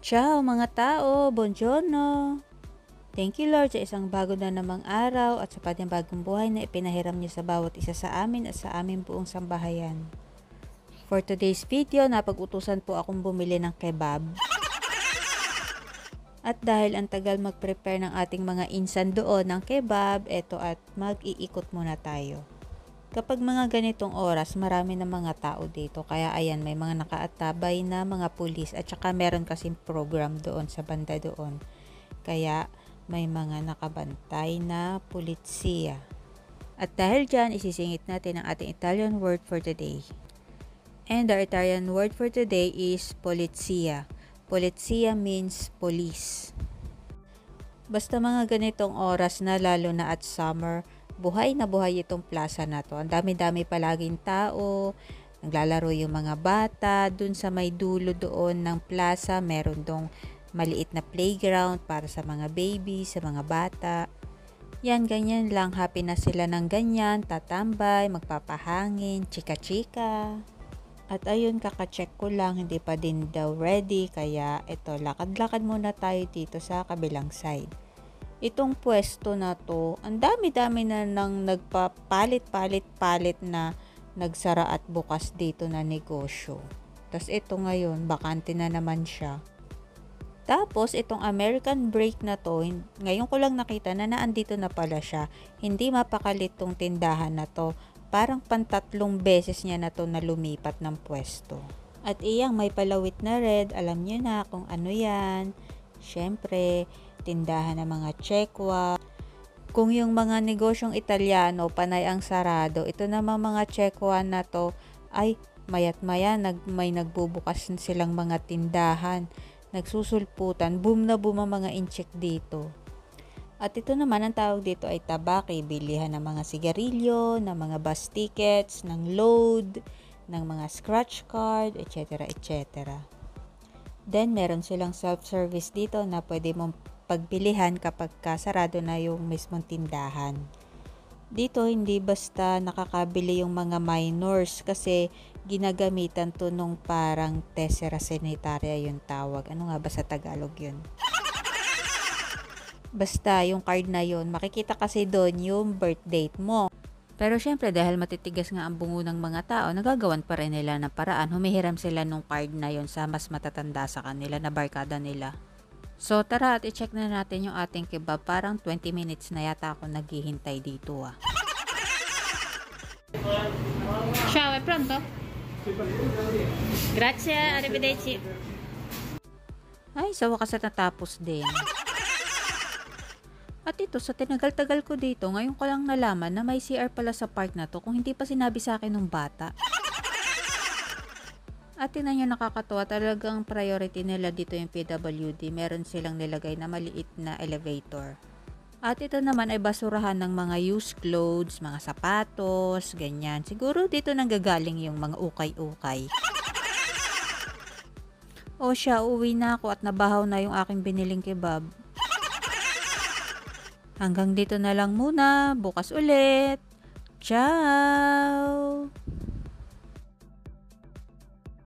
Ciao mga tao, buongiorno. Thank you Lord sa isang bago na namang araw at sa panibagong buhay na ipinahiram niyo sa bawat isa sa amin at sa aming buong sambahayan. For today's video, napag-utusan po akong bumili ng kebab. At dahil ang tagal mag-prepare ng ating mga insan doon ng kebab, eto at mag-iikot muna tayo. Kapag mga ganitong oras, marami na mga tao dito. Kaya ayan, may mga nakaatabay na mga pulis at saka meron kasing program doon sa banda doon. Kaya may mga nakabantay na pulitsiya. At dahil dyan, isisingit natin ang ating Italian word for today. And our Italian word for today is polizia. Polizia means police. Basta mga ganitong oras na, lalo na at summer, buhay na buhay itong plaza na to. Ang dami-dami palaging tao, naglalaro yung mga bata. Dun sa may dulo doon ng plaza, meron dong maliit na playground para sa mga baby, sa mga bata. Yan, ganyan lang. Happy na sila ng ganyan, tatambay, magpapahangin, chika-chika. At ayun, kaka-check ko lang, hindi pa din daw ready. Kaya ito, lakad-lakad muna tayo dito sa kabilang side. Itong pwesto na to, ang dami-dami na nang nagpapalit-palit-palit na nagsara at bukas dito na negosyo. Tapos ito ngayon, bakante na naman siya. Tapos itong American break na to, ngayon ko lang nakita na naandito na pala siya. Hindi mapakalit tong tindahan na to. Parang pantatlong beses niya na to na lumipat ng pwesto. At iyang may palawit na red, alam niyo na kung ano yan. Syempre, tindahan ng mga tsekwa. Kung yung mga negosyong Italiano, panay ang sarado, ito naman mga tsekwa na to, ay mayat maya may nagbubukas silang mga tindahan. Nagsusulputan, boom na boom ang mga incheck dito. At ito naman, ang tawag dito ay tabaki, bilihan ng mga sigarilyo, ng mga bus tickets, ng load, ng mga scratch card, etc. etc. Then, meron silang self-service dito na pwede mong pagbilihan kapag sarado na yung mismong tindahan. Dito, hindi basta nakakabili yung mga minors kasi ginagamitan to nung parang tessera sanitaria yung tawag. Ano nga ba sa Tagalog yun? Basta yung card na yun, makikita kasi doon yung birth date mo. Pero syempre dahil matitigas nga ang bungo ng mga tao, nagagawan pa rin nila ng paraan. Humihiram sila nung card na yun sa mas matatanda sa kanila na barkada nila. So tara at i-check na natin yung ating kebab. Parang 20 minutes na yata ako naghihintay dito ah. Ciao, è pronto? Grazie, arrivederci. Ay, sa wakas at natapos din. At ito, sa tinagal-tagal ko dito, ngayon ko lang nalaman na may CR pala sa park na to kung hindi pa sinabi sa akin ng bata. At tinan nyo, nakakatuwa, talagang priority nila dito yung PWD. Meron silang nilagay na maliit na elevator. At ito naman ay basurahan ng mga used clothes, mga sapatos, ganyan. Siguro dito nanggagaling yung mga ukay-ukay. O siya, uwi na ako at nabahaw na yung aking biniling kebab. Hanggang dito na lang muna. Bukas ulit. Ciao!